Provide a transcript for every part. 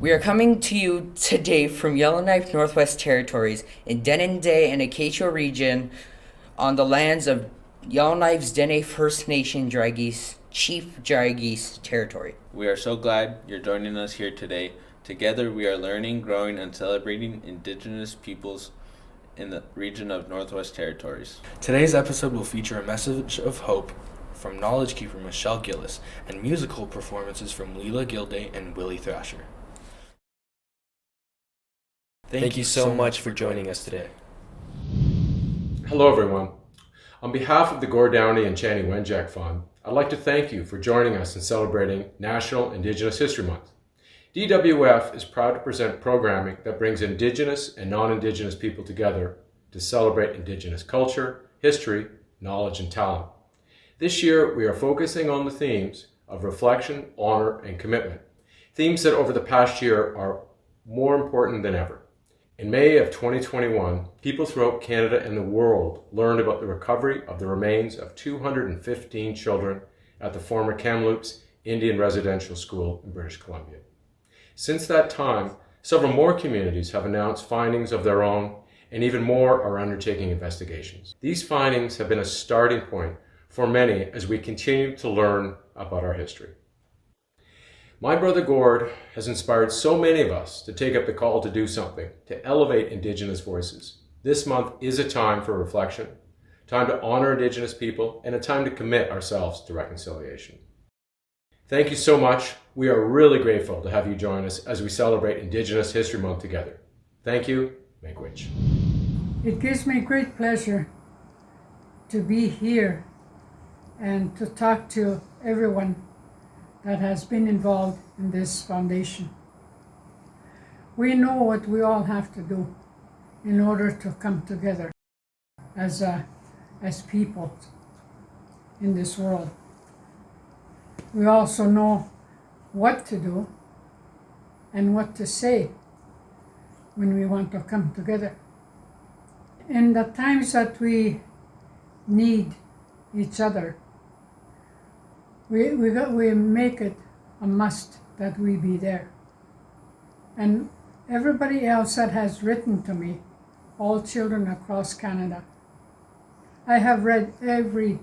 We are coming to you today from Yellowknife Northwest Territories in Denendeh and Acacia region on the lands of Yellowknife's Dene First Nation Dragees, Chief Dragees territory. We are so glad you're joining us here today. Together we are learning, growing, and celebrating Indigenous peoples in the region of Northwest Territories. Today's episode will feature a message of hope from knowledge keeper Michelle Gillis and musical performances from Leela Gilday and Willie Thrasher. Thank you so much for joining us today. Hello everyone. On behalf of the Gord, Downie and Chanie Wenjack Fund, I'd like to thank you for joining us in celebrating National Indigenous History Month. DWF is proud to present programming that brings Indigenous and non-Indigenous people together to celebrate Indigenous culture, history, knowledge, and talent. This year, we are focusing on the themes of reflection, honor, and commitment, themes that over the past year are more important than ever. In May of 2021, people throughout Canada and the world learned about the recovery of the remains of 215 children at the former Kamloops Indian Residential School in British Columbia. Since that time, several more communities have announced findings of their own, and even more are undertaking investigations. These findings have been a starting point for many as we continue to learn about our history. My brother Gord has inspired so many of us to take up the call to do something, to elevate Indigenous voices. This month is a time for reflection, time to honor Indigenous people, and a time to commit ourselves to reconciliation. Thank you so much. We are really grateful to have you join us as we celebrate Indigenous History Month together. Thank you. Miigwech. It gives me great pleasure to be here and to talk to everyone that has been involved in this foundation. We know what we all have to do in order to come together as people in this world. We also know what to do and what to say when we want to come together. In the times that we need each other, we make it a must that we be there. And everybody else that has written to me, all children across Canada, I have read every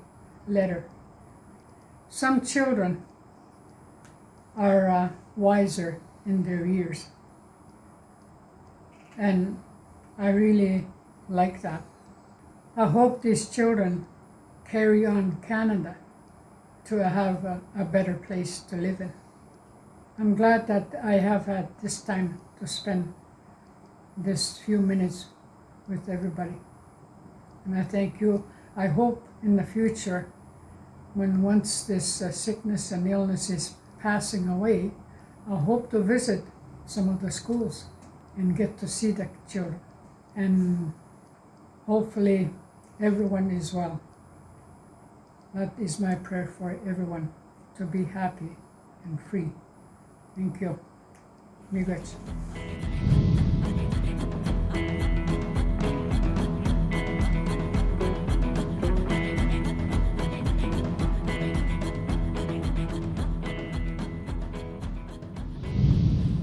letter. Some children are wiser in their years, and I really like that. I hope these children carry on Canada to have a better place to live in. I'm glad that I have had this time to spend this few minutes with everybody. And I thank you. I hope in the future, when once this sickness and illness is passing away, I hope to visit some of the schools and get to see the children. And hopefully everyone is well. That is my prayer for everyone, to be happy and free. Thank you. Miigwech.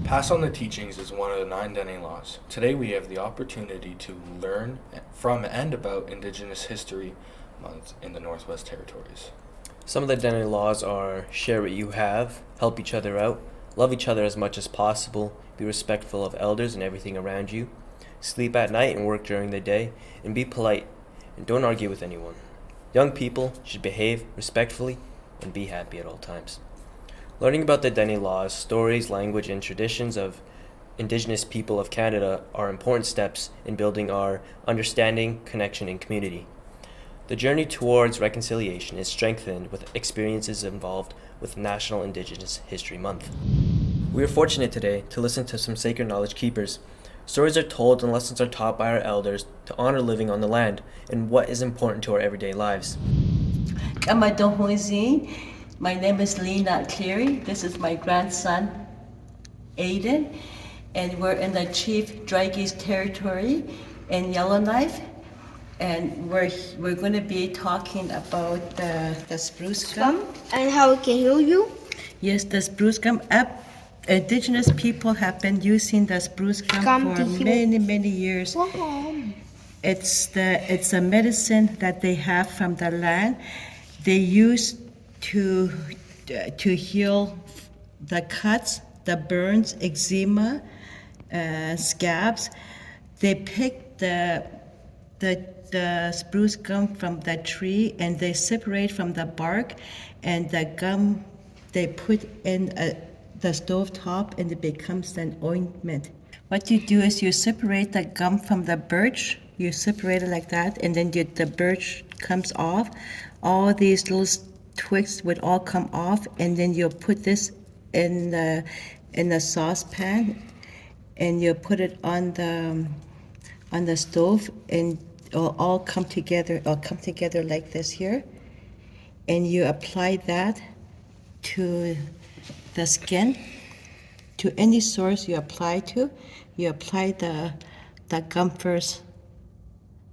Pass on the teachings is one of the 9 Dene laws. Today we have the opportunity to learn from and about Indigenous History Month in the Northwest Territories. Some of the Dene laws are share what you have, help each other out, love each other as much as possible, be respectful of elders and everything around you, sleep at night and work during the day, and be polite and don't argue with anyone. Young people should behave respectfully and be happy at all times. Learning about the Dene laws, stories, language, and traditions of Indigenous people of Canada are important steps in building our understanding, connection, and community. The journey towards reconciliation is strengthened with experiences involved with National Indigenous History Month. We are fortunate today to listen to some sacred knowledge keepers. Stories are told and lessons are taught by our elders to honor living on the land and what is important to our everyday lives. My name is Lena Cleary. This is my grandson, Aiden, and we're in the Chief Dragees territory in Yellowknife. And we're going to be talking about the spruce gum. And how it can heal you? Yes, the spruce gum. Indigenous people have been using the spruce gum for many, many years. It's a medicine that they have from the land. They use to heal the cuts, the burns, eczema, scabs. They pick the spruce gum from the tree and they separate from the bark, and the gum they put in the stove top and it becomes an ointment. What you do is you separate the gum from the birch. You separate it like that, and then the birch comes off. All these little twigs would all come off, and then you put this in the saucepan, and you put it on the stove, and it'll all come together. It'll come together like this here, and you apply that to the skin, to any sores you apply to. You apply the gum first.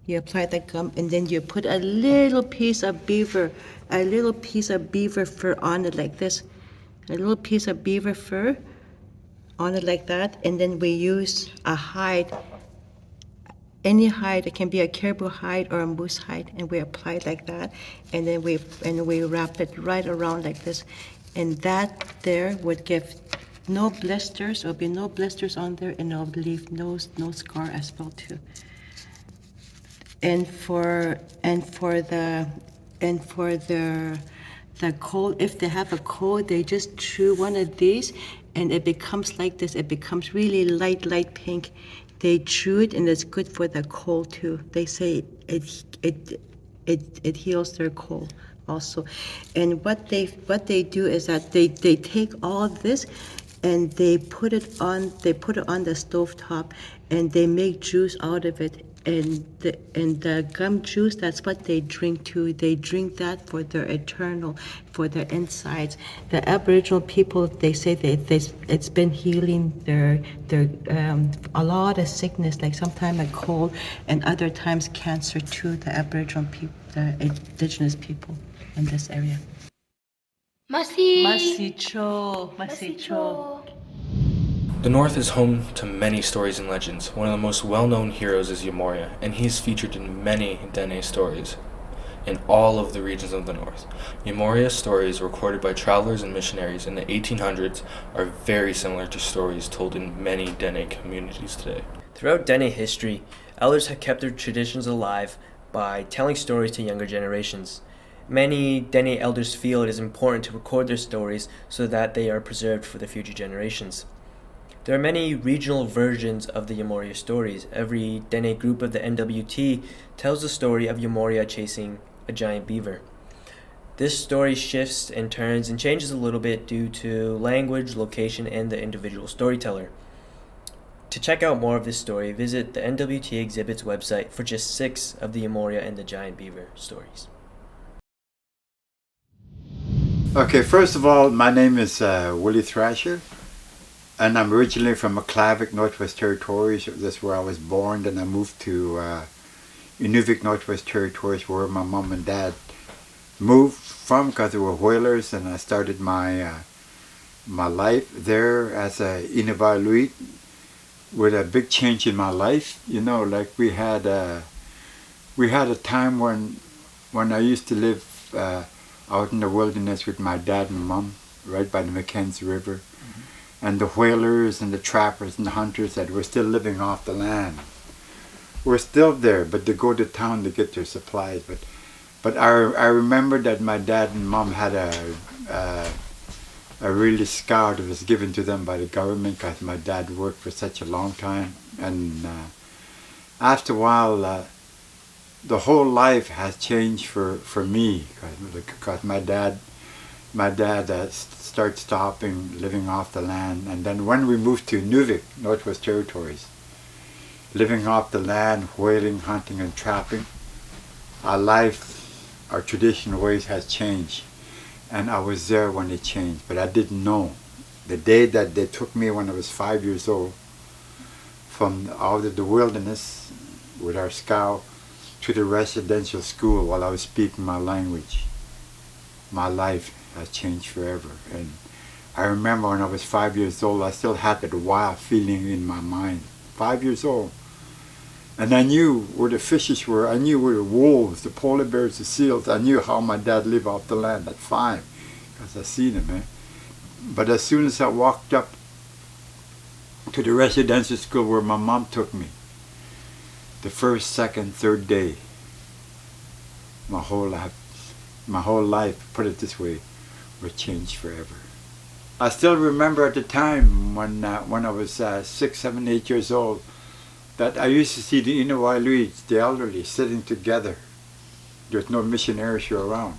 You apply the gum, and then you put a little piece of beaver fur on it like this. A little piece of beaver fur on it like that, and then we use a hide. Any hide, it can be a caribou hide or a moose hide, and we apply it like that, and then we wrap it right around like this, and that there would give no blisters. There'll be no blisters on there, and it'll leave no scar as well too. And for the cold, if they have a cold, they just chew one of these, and it becomes like this. It becomes really light pink. They chew it, and it's good for the cold too. They say it heals their cold also. And what they do is that they take all of this, and they put it on the stove top, and they make juice out of it. And the gum juice, that's what they drink too. They drink that for their insides. The Aboriginal people, they say it's been healing their a lot of sickness, like sometimes a cold, and other times cancer too. The Aboriginal people, the Indigenous people in this area. Masicho. The North is home to many stories and legends. One of the most well-known heroes is Yamoria, and he's featured in many Dene stories in all of the regions of the North. Yamoria's stories, recorded by travelers and missionaries in the 1800s, are very similar to stories told in many Dene communities today. Throughout Dene history, elders have kept their traditions alive by telling stories to younger generations. Many Dene elders feel it is important to record their stories so that they are preserved for the future generations. There are many regional versions of the Yamoria stories. Every Dene group of the NWT tells the story of Yamoria chasing a giant beaver. This story shifts and turns and changes a little bit due to language, location, and the individual storyteller. To check out more of this story, visit the NWT Exhibits website for just 6 of the Yamoria and the giant beaver stories. Okay, first of all, my name is Willie Thrasher. And I'm originally from McClavic, Northwest Territories. That's where I was born. Then I moved to Inuvik, Northwest Territories, where my mom and dad moved from because they were whalers. And I started my life there as a Inuvialuit with a big change in my life. You know, like we had a time when I used to live out in the wilderness with my dad and mom, right by the Mackenzie River. And the whalers and the trappers and the hunters that were still living off the land were still there, but they go to town to get their supplies. But I remember that my dad and mom had a really scow that was given to them by the government because my dad worked for such a long time. And after a while, the whole life has changed for me because my dad started stopping living off the land, and then when we moved to Inuvik, Northwest Territories, living off the land, whaling, hunting, and trapping, our traditional ways has changed, and I was there when it changed, but I didn't know. The day that they took me when I was 5 years old from out of the wilderness with our scow to the residential school while I was speaking my language, my life has changed forever. And I remember when I was 5 years old, I still had that wild feeling in my mind. 5 years old. And I knew where the fishes were. I knew where the wolves, the polar bears, the seals. I knew how my dad lived off the land at 5, because I seen him. But as soon as I walked up to the residential school where my mom took me, the first, second, third day, my whole life, put it this way, was changed forever. I still remember at the time when I was 6, 7, 8 years old, that I used to see the Inuit, the elderly, sitting together. There's no missionaries around.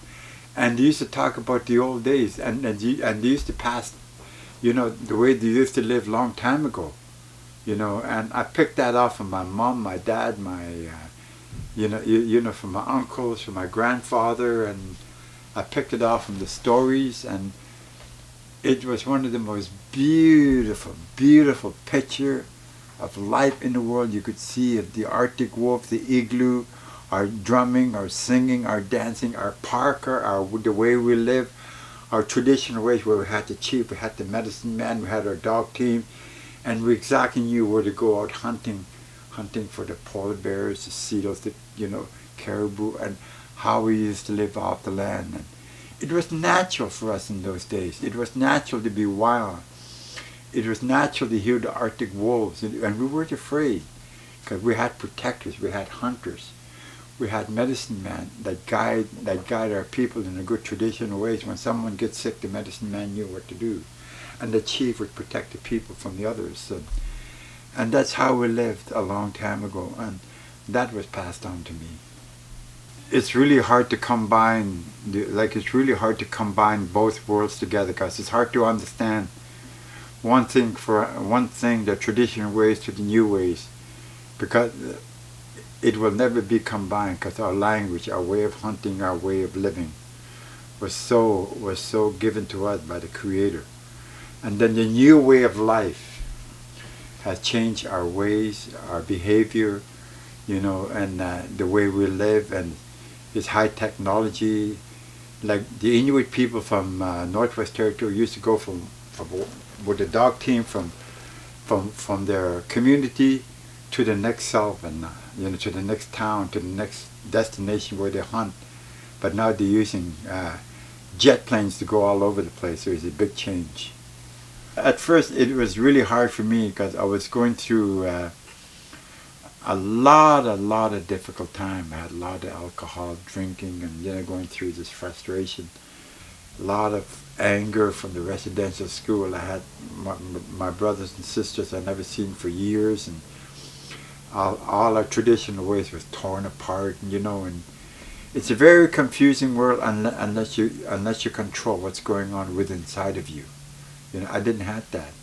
And they used to talk about the old days, and they used to pass, the way they used to live long time ago. And I picked that off from my mom, my dad, from my uncles, from my grandfather, and I picked it off from the stories, and it was one of the most beautiful, beautiful picture of life in the world you could see, of the Arctic wolf, the igloo, our drumming, our singing, our dancing, our parka, the way we live, our traditional ways where we had the chief, we had the medicine man, we had our dog team, and we exactly knew where to go out hunting for the polar bears, the seals, the caribou, and how we used to live off the land. And it was natural for us in those days. It was natural to be wild. It was natural to hear the Arctic wolves, and we weren't afraid, because we had protectors, we had hunters, we had medicine men that guide our people in a good traditional ways. When someone gets sick, the medicine man knew what to do, and the chief would protect the people from the others. And that's how we lived a long time ago, and that was passed on to me. It's really hard to combine, both worlds together, because it's hard to understand one thing, the traditional ways to the new ways, because it will never be combined, because our language, our way of hunting, our way of living was so given to us by the Creator. And then the new way of life has changed our ways, our behavior, and the way we live, and it's high technology. Like the Inuit people from Northwest Territory used to go from with the dog team from their community to the next settlement, to the next town, to the next destination where they hunt. But now they're using jet planes to go all over the place, so it's a big change. At first it was really hard for me, because I was going through a lot of difficult time. I had a lot of alcohol, drinking, and going through this frustration. A lot of anger from the residential school. I had my brothers and sisters I'd never seen for years, and all our traditional ways was torn apart, and it's a very confusing world unless you control what's going on within inside of you. I didn't have that.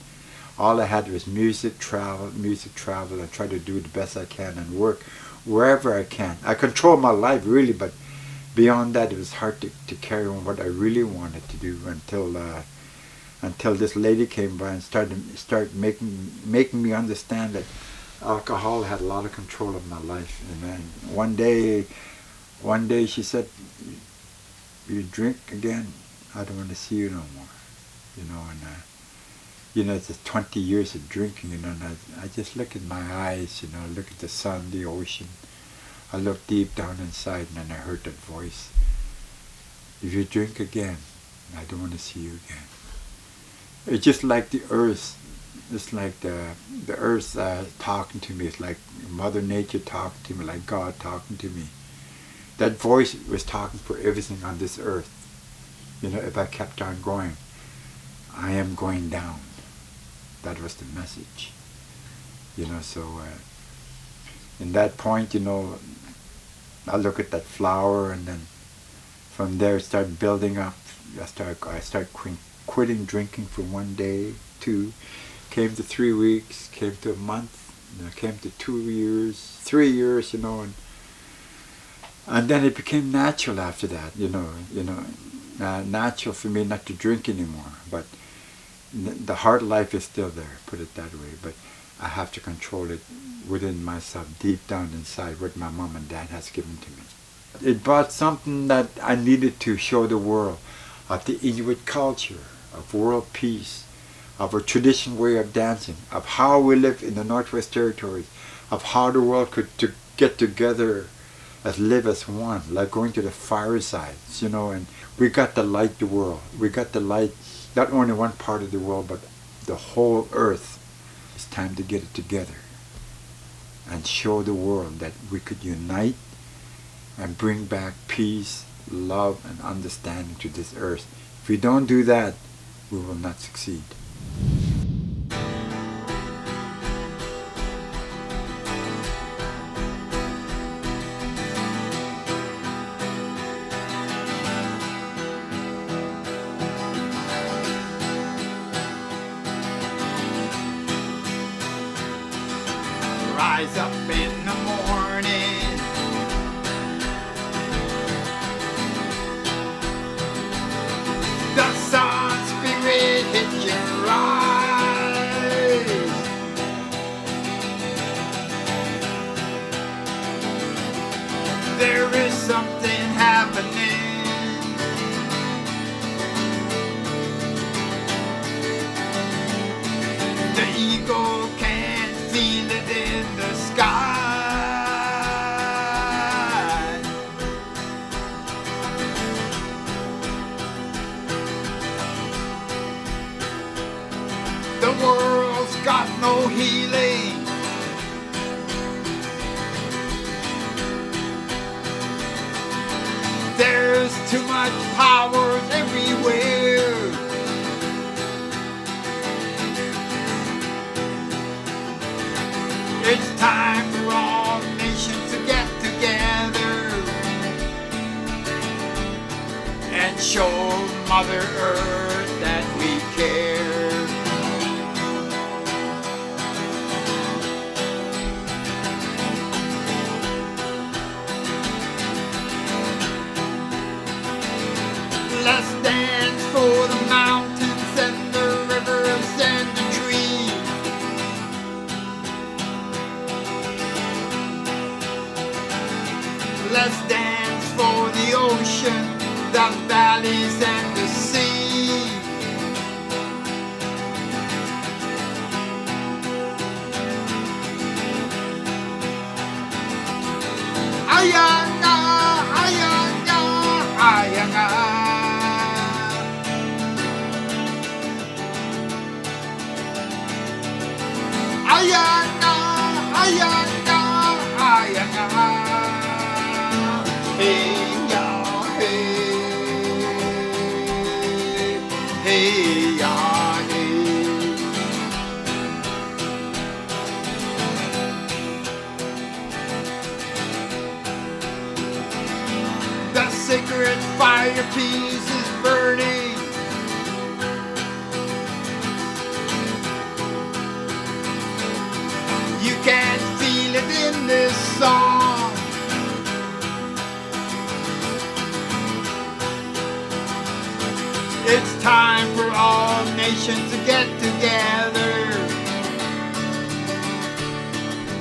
All I had was music, travel, and try to do the best I can and work wherever I can. I control my life really, but beyond that, it was hard to carry on what I really wanted to do until this lady came by and started making me understand that alcohol had a lot of control of my life. And then one day she said, "You drink again? I don't want to see you no more." It's 20 years of drinking, and I just look at my eyes, look at the sun, the ocean. I looked deep down inside, and then I heard that voice. "If you drink again, I don't want to see you again." It's just like the earth. It's like the earth talking to me. It's like Mother Nature talking to me, like God talking to me. That voice was talking for everything on this earth. If I kept on going, I am going down. That was the message. So in that point, I look at that flower, and then from there it started building up. I start quitting drinking for 1 day, 2, came to 3 weeks, came to a month, came to 2 years, 3 years, and then it became natural after that, natural for me not to drink anymore, but the heart life is still there, put it that way, but I have to control it within myself, deep down inside, what my mom and dad has given to me. It brought something that I needed to show the world of the Inuit culture, of world peace, of our traditional way of dancing, of how we live in the Northwest Territories, of how the world could get together live as one, like going to the firesides, and we got to light the world. We got to light not only one part of the world, but the whole earth. It's time to get it together and show the world that we could unite and bring back peace, love, and understanding to this earth. If we don't do that, we will not succeed. Rise up in the morning, the sun spirit hits your eyes. There is something happening. The eagle can feel it in the sky. The world's got no healing. There's too much power everywhere. It's time for all nations to get together and show Mother Earth that we care. Let's dance for the mountains and the rivers and the trees. Let's dance for the ocean, the valleys and the sea. Ayanga, ayanga, ayanga. Ayanga, ayanga, ayanga. Hey, ya, hey. Hey, ya, hey. The sacred fire piece is burning. You can feel it in this song. It's time for all nations to get together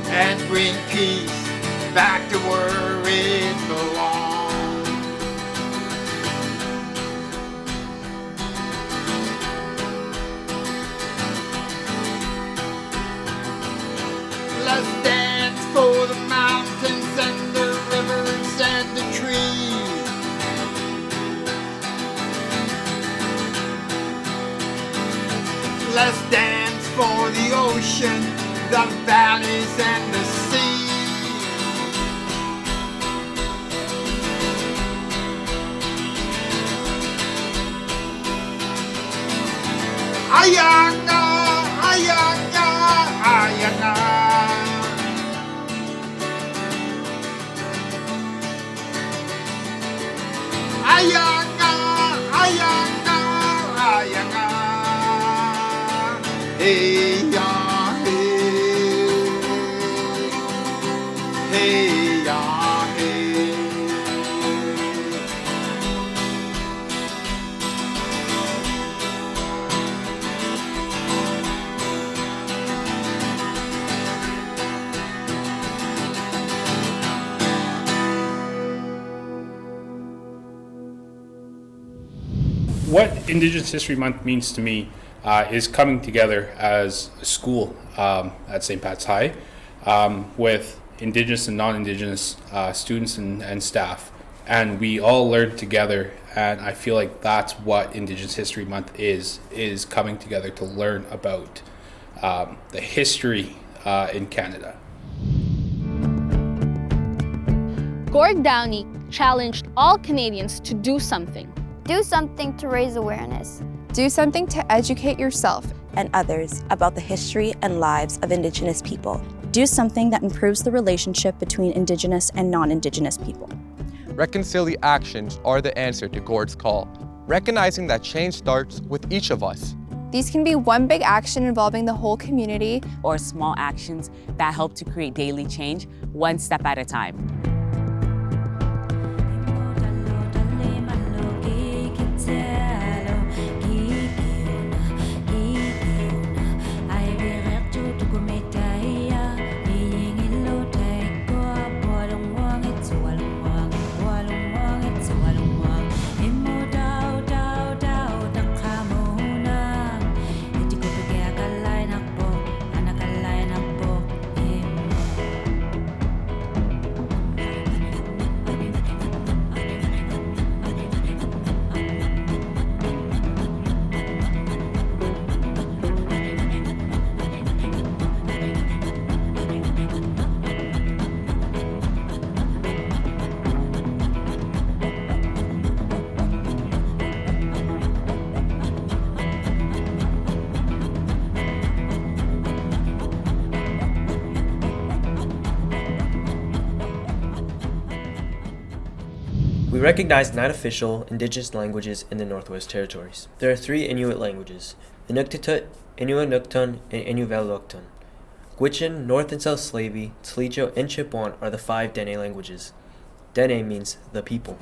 and bring peace back to where it belongs. Let's dance for the mountains and the rivers and the trees. Let's dance for the ocean, the valleys and the sea. Ayanga, ayanga, ayanga. Ayanga, ayanga, ayanga. Hey, ya, hey. Hey, ya, hey. What Indigenous History Month means to me is coming together as a school at St. Pat's High with Indigenous and non-Indigenous students and staff. And we all learn together, and I feel like that's what Indigenous History Month is coming together to learn about the history in Canada. Gord Downie challenged all Canadians to do something. Do something to raise awareness. Do something to educate yourself and others about the history and lives of Indigenous people. Do something that improves the relationship between Indigenous and non-Indigenous people. Reconciliation actions are the answer to Gord's call, recognizing that change starts with each of us. These can be one big action involving the whole community, or small actions that help to create daily change, one step at a time. We recognize 9 official Indigenous languages in the Northwest Territories. There are 3 Inuit languages, Inuktitut, Inuinnuktuq, and Inuvialuktun. Gwich'in, North and South Slavey, Tlicho, and Chipewyan are the 5 Dene languages. Dene means the people.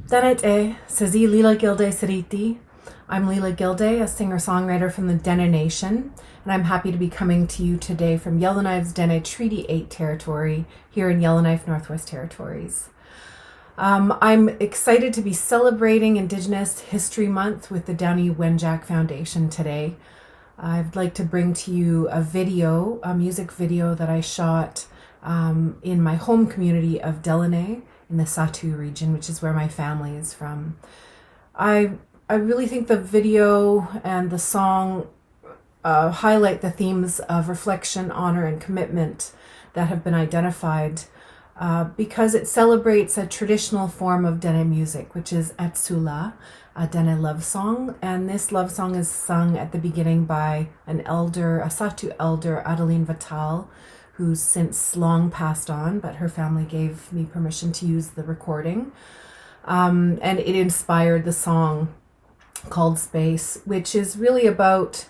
Danete, Sazi Lila Gilde Sariti. I'm Lila Gilde, a singer-songwriter from the Dene Nation, and I'm happy to be coming to you today from Yellowknife's Dene Treaty 8 territory here in Yellowknife, Northwest Territories. I'm excited to be celebrating Indigenous History Month with the Downie Wenjack Foundation today. I'd like to bring to you a music video that I shot in my home community of Delaunay in the Satu region, which is where my family is from. I really think the video and the song highlight the themes of reflection, honor, and commitment that have been identified because it celebrates a traditional form of Dene music, which is Atsula, a Dene love song. And this love song is sung at the beginning by an elder, a Satu elder, Adeline Vital, who's since long passed on, but her family gave me permission to use the recording. And it inspired the song called Space, which is really about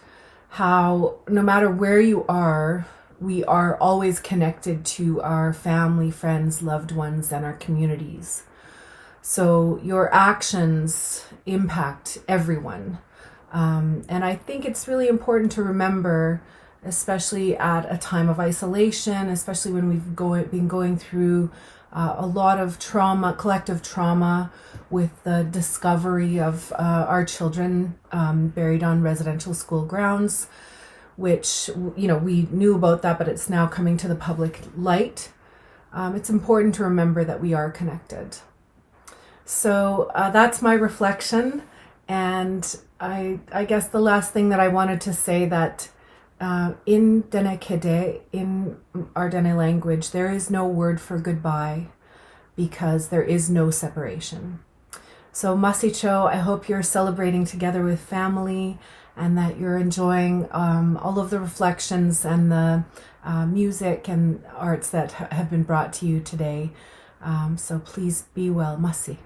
how no matter where you are, we are always connected to our family, friends, loved ones, and our communities. So your actions impact everyone. And I think it's really important to remember, especially at a time of isolation, especially when we've been going through a lot of trauma, collective trauma, with the discovery of our children buried on residential school grounds, which, we knew about that, but it's now coming to the public light. It's important to remember that we are connected. So that's my reflection. And I guess the last thing that I wanted to say that in Dene Kede, in our Dene language, there is no word for goodbye because there is no separation. So Masicho, I hope you're celebrating together with family and that you're enjoying all of the reflections and the music and arts that have been brought to you today. So please be well. Masi.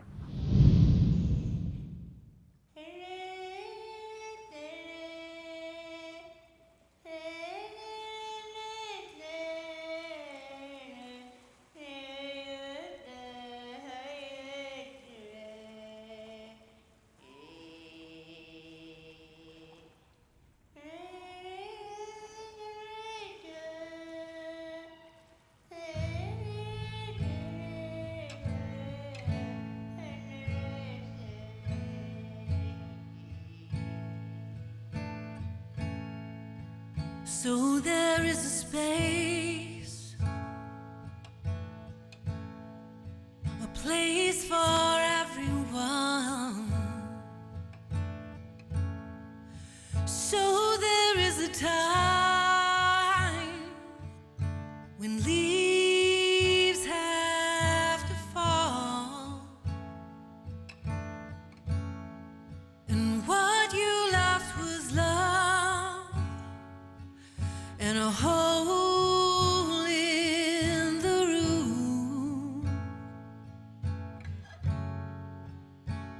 So there is a space, a place for everyone. So there is a time when leaves have to fall, and what you left was love and a hole in the room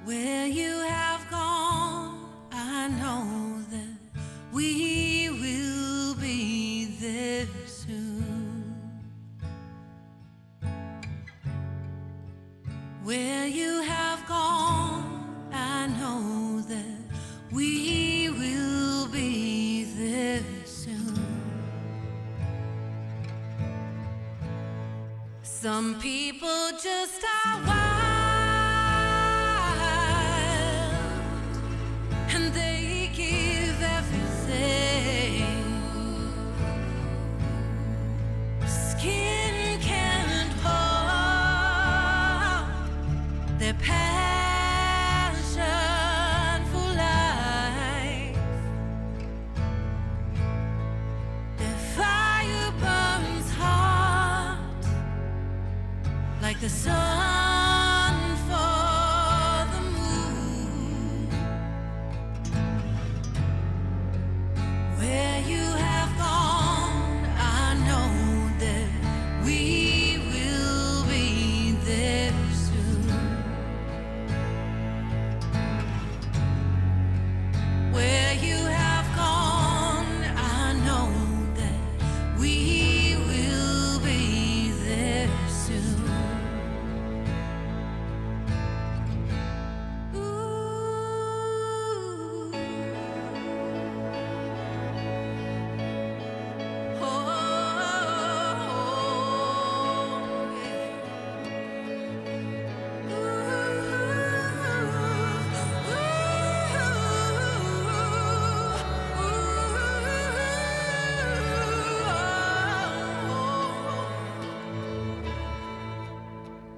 where you have gone. I know that we will be there soon. Where you have gone, I know that we will be there soon. Some people just are wild, and they give everything. Skin can't hold their passion for life. Their fire burns hot like the sun for the moon. Where you have gone, I know that we will be there soon. Where you have gone, I know that we will be there soon.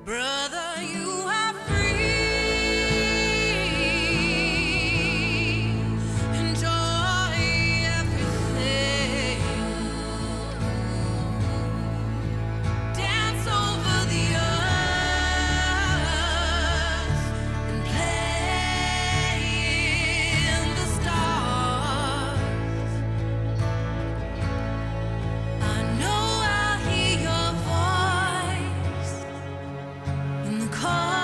Brother, you are free. Enjoy everything. Dance over the earth and play in the stars. I know I'll hear your voice in the call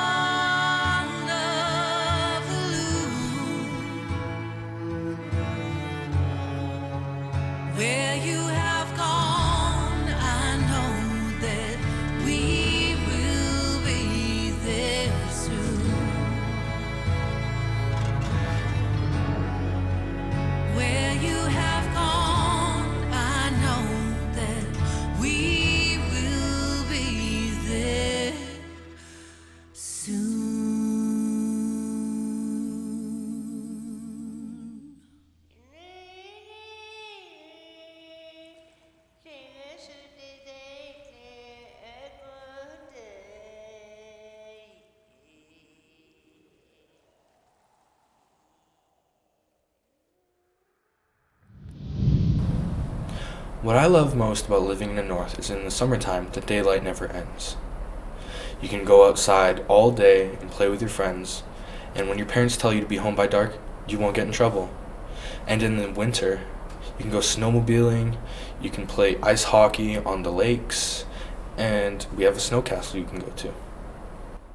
of the loon. Where you have gone, I know that we will be there soon. Where you have gone, I know that we will be there soon. What I love most about living in the North is in the summertime, the daylight never ends. You can go outside all day and play with your friends, and when your parents tell you to be home by dark, you won't get in trouble. And in the winter, you can go snowmobiling, you can play ice hockey on the lakes, and we have a snow castle you can go to.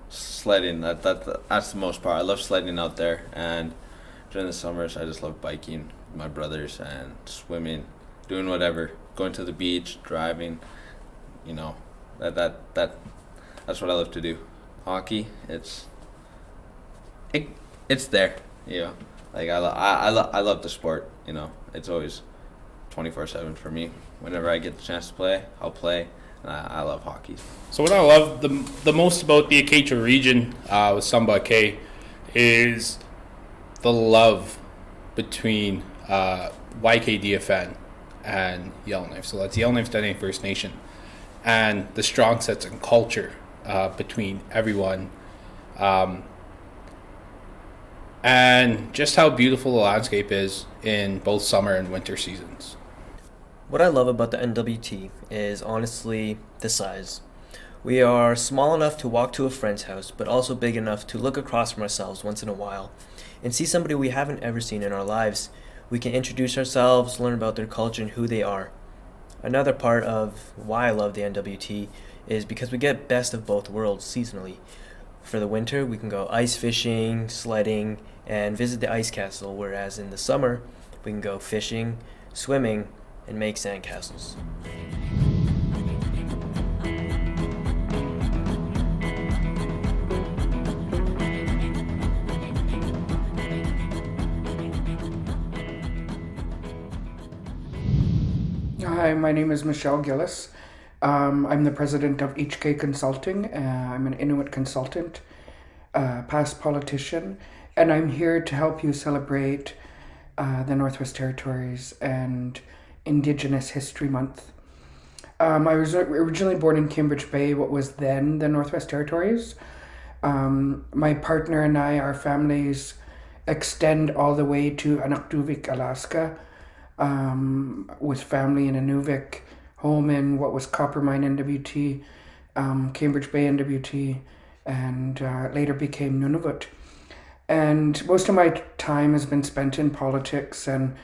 Sledding, that's the most part. I love sledding out there, and during the summers I just love biking with my brothers and swimming, doing whatever, going to the beach, driving, you know, that's what I love to do. Hockey, it's there, you know. Like I love the sport, you know. It's always 24/7 for me. Whenever I get the chance to play, I'll play. And I love hockey. So what I love the most about the Acacia region with Samba K is the love between YKDFN and Yellowknife. So that's Yellowknife Dene First Nation. And the strong sense and culture between everyone. And just how beautiful the landscape is in both summer and winter seasons. What I love about the NWT is honestly the size. We are small enough to walk to a friend's house, but also big enough to look across from ourselves once in a while and see somebody we haven't ever seen in our lives. We can introduce ourselves, learn about their culture and who they are. Another part of why I love the NWT is because we get best of both worlds seasonally. For the winter, we can go ice fishing, sledding, and visit the ice castle, whereas in the summer, we can go fishing, swimming, and make sandcastles. Hi, my name is Michelle Gillis. I'm the president of HK Consulting. I'm an Inuit consultant, past politician, and I'm here to help you celebrate the Northwest Territories and Indigenous History Month. I was originally born in Cambridge Bay, what was then the Northwest Territories. My partner and I, our families, extend all the way to Inuktitut, Alaska, with family in Inuvik, home in what was Coppermine NWT, Cambridge Bay NWT, and later became Nunavut. And most of my time has been spent in politics and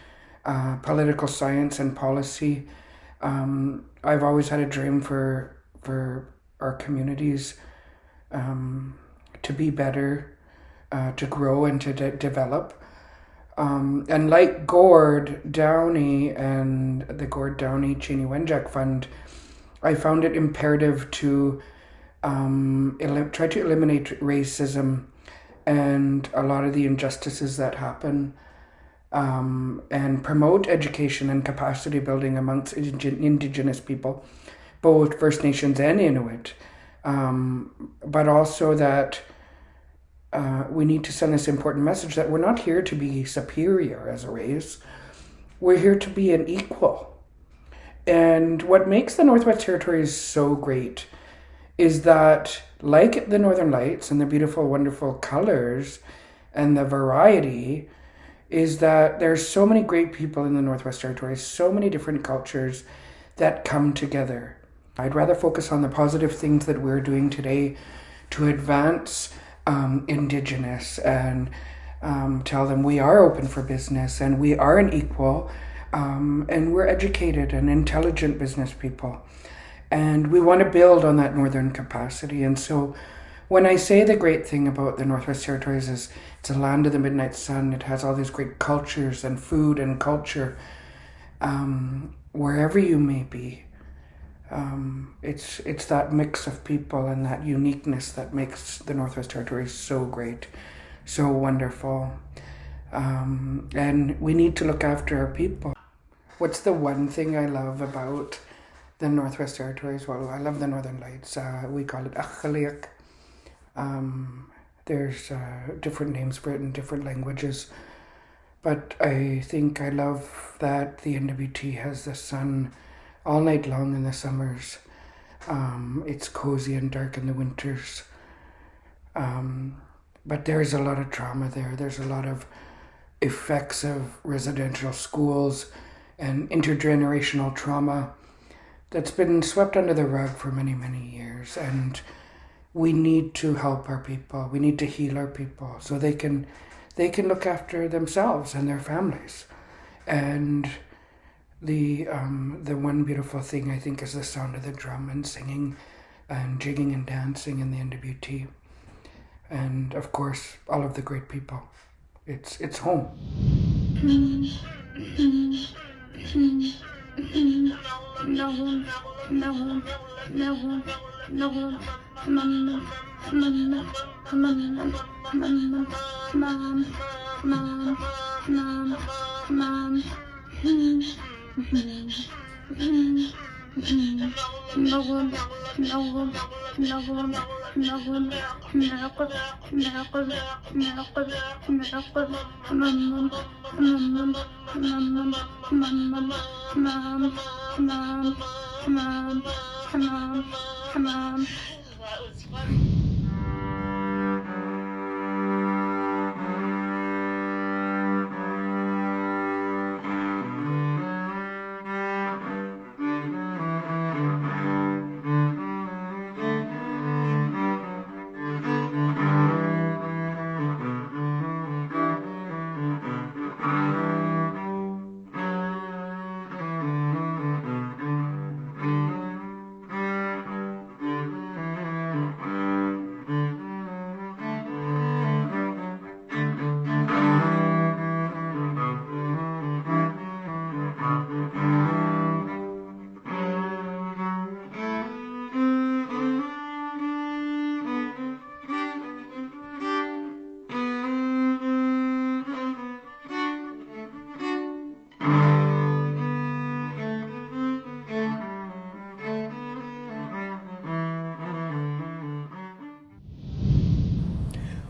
political science and policy. I've always had a dream for our communities to be better, to grow and to develop. And like Gord, Downie, and the Gord, Downie, Chanie, Wenjack Fund, I found it imperative to try to eliminate racism and a lot of the injustices that happen, and promote education and capacity building amongst Indigenous people, both First Nations and Inuit, but also that we need to send this important message that we're not here to be superior as a race. We're here to be an equal. And what makes the Northwest Territories so great is that, like the Northern Lights and the beautiful, wonderful colors and the variety, is that there's so many great people in the Northwest Territories, so many different cultures that come together. I'd rather focus on the positive things that we're doing today to advance Indigenous and tell them we are open for business and we are an equal, and we're educated and intelligent business people. And we want to build on that northern capacity. And so when I say the great thing about the Northwest Territories is it's a land of the midnight sun, it has all these great cultures and food and culture, wherever you may be. It's that mix of people and that uniqueness that makes the Northwest Territories so great, so wonderful. And we need to look after our people. What's the one thing I love about the Northwest Territories? Well, I love the Northern Lights. We call it Achaliak. There's different names for it in different languages. But I think I love that the NWT has the sun all night long in the summers. It's cozy and dark in the winters. But there's a lot of trauma there. There's a lot of effects of residential schools and intergenerational trauma that's been swept under the rug for many, many years. And we need to help our people. We need to heal our people so they can look after themselves and their families. And the one beautiful thing I think is the sound of the drum and singing and jigging and dancing in the NWT. And of course, all of the great people. It's home. That was fun.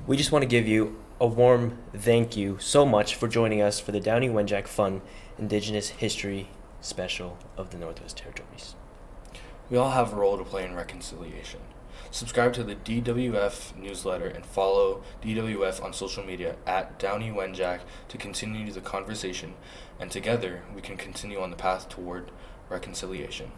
We just want to give you a warm thank you so much for joining us for the Downie Wenjack Fun Indigenous History Special of the Northwest Territories. We all have a role to play in reconciliation. Subscribe to the DWF newsletter and follow DWF on social media at Downie Wenjack to continue the conversation, and together we can continue on the path toward reconciliation.